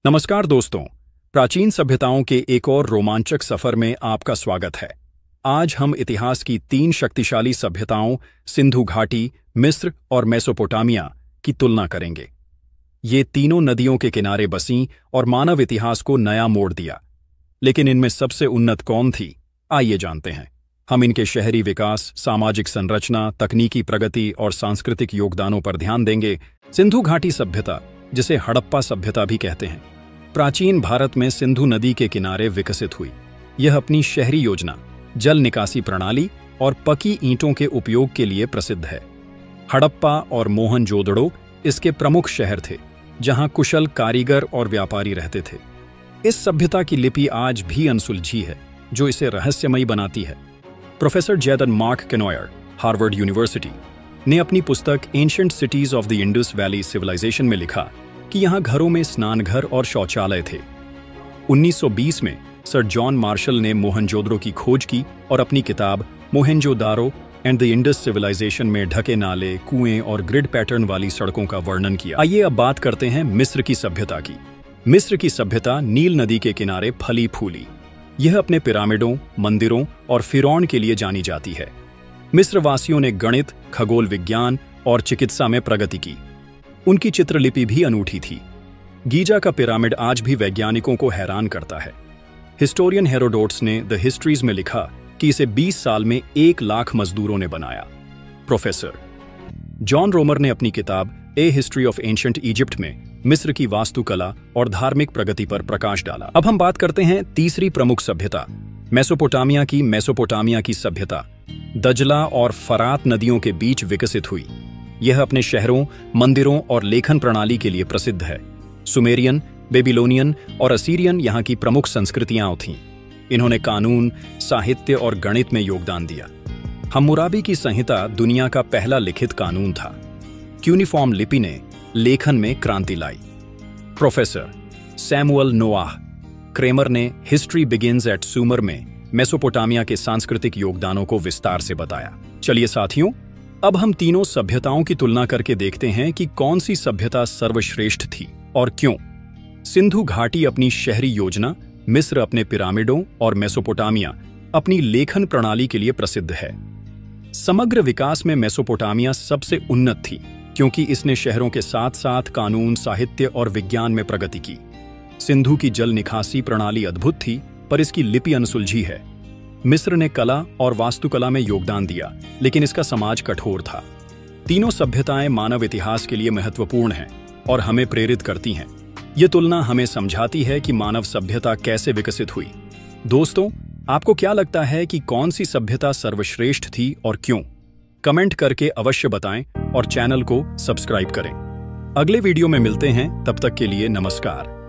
नमस्कार दोस्तों, प्राचीन सभ्यताओं के एक और रोमांचक सफर में आपका स्वागत है। आज हम इतिहास की 3 शक्तिशाली सभ्यताओं सिंधु घाटी, मिस्र और मेसोपोटामिया की तुलना करेंगे। ये तीनों नदियों के किनारे बसीं और मानव इतिहास को नया मोड़ दिया। लेकिन इनमें सबसे उन्नत कौन थी? आइए जानते हैं। हम इनके शहरी विकास, सामाजिक संरचना, तकनीकी प्रगति और सांस्कृतिक योगदानों पर ध्यान देंगे। सिंधु घाटी सभ्यता, जिसे हड़प्पा सभ्यता भी कहते हैं, प्राचीन भारत में सिंधु नदी के किनारे विकसित हुई। यह अपनी शहरी योजना, जल निकासी प्रणाली और पकी ईंटों के उपयोग के लिए प्रसिद्ध है। हड़प्पा और मोहनजोदड़ो इसके प्रमुख शहर थे, जहां कुशल कारीगर और व्यापारी रहते थे। इस सभ्यता की लिपि आज भी अनसुलझी है, जो इसे रहस्यमयी बनाती है। Professor Jonathan Mark Kenoyer, Harvard University, ने अपनी पुस्तक ancient cities of the Indus Valley civilization में लिखा कि यहाँ घरों में स्नानघर और शौचालय थे। 1920 में सर जॉन मार्शल ने मोहनजोदड़ो की खोज की और अपनी किताब Mohenjodaro and the Indus civilisation में ढके नाले, कुएं और ग्रिड पैटर्न वाली सड़कों का वर्णन किया। आइए अब बात करते हैं मिस्र की सभ्यता की। मिस्र की सभ्यता नील नदी के किनारे फली फूली। यह अपने पिरामिडों, मंदिरों और फिरौन के लिए जानी जाती है। मिस्र वासियों ने गणित, खगोल विज्ञान और चिकित्सा में प्रगति की। उनकी चित्रलिपि भी अनूठी थी। गीजा का पिरामिड आज भी वैज्ञानिकों को हैरान करता है। हिस्टोरियन हेरोडोटस ने द हिस्ट्रीज में लिखा कि इसे 20 साल में 1 लाख मजदूरों ने बनाया। प्रोफेसर जॉन रोमर ने अपनी किताब ए हिस्ट्री ऑफ एंशिएंट इजिप्ट में मिस्र की वास्तुकला और धार्मिक प्रगति पर प्रकाश डाला। अब हम बात करते हैं तीसरी प्रमुख सभ्यता, मेसोपोटामिया की। मेसोपोटामिया की सभ्यता दजला और फरात नदियों के बीच विकसित हुई। यह अपने शहरों, मंदिरों और लेखन प्रणाली के लिए प्रसिद्ध है। सुमेरियन, बेबीलोनियन और असीरियन यहाँ की प्रमुख संस्कृतियां थीं। इन्होंने कानून, साहित्य और गणित में योगदान दिया। हम्मुराबी की संहिता दुनिया का पहला लिखित कानून था। क्यूनिफॉर्म लिपि ने लेखन में क्रांति लाई। प्रोफेसर सैमुअल नोआह क्रेमर ने हिस्ट्री बिगिंस एट सुमर में मेसोपोटामिया के सांस्कृतिक योगदानों को विस्तार से बताया। चलिए साथियों, अब हम तीनों सभ्यताओं की तुलना करके देखते हैं कि कौन सी सभ्यता सर्वश्रेष्ठ थी और क्यों। सिंधु घाटी अपनी शहरी योजना, मिस्र अपने पिरामिडों और मेसोपोटामिया अपनी लेखन प्रणाली के लिए प्रसिद्ध है। समग्र विकास में मेसोपोटामिया सबसे उन्नत थी, क्योंकि इसने शहरों के साथ साथ कानून, साहित्य और विज्ञान में प्रगति की। सिंधु की जल निकासी प्रणाली अद्भुत थी, पर इसकी लिपि अनसुलझी है। मिस्र ने कला और वास्तुकला में योगदान दिया, लेकिन इसका समाज कठोर था। तीनों सभ्यताएं मानव इतिहास के लिए महत्वपूर्ण हैं और हमें प्रेरित करती हैं। ये तुलना हमें समझाती है कि मानव सभ्यता कैसे विकसित हुई। दोस्तों, आपको क्या लगता है कि कौन सी सभ्यता सर्वश्रेष्ठ थी और क्यों? कमेंट करके अवश्य बताएं और चैनल को सब्सक्राइब करें। अगले वीडियो में मिलते हैं, तब तक के लिए नमस्कार।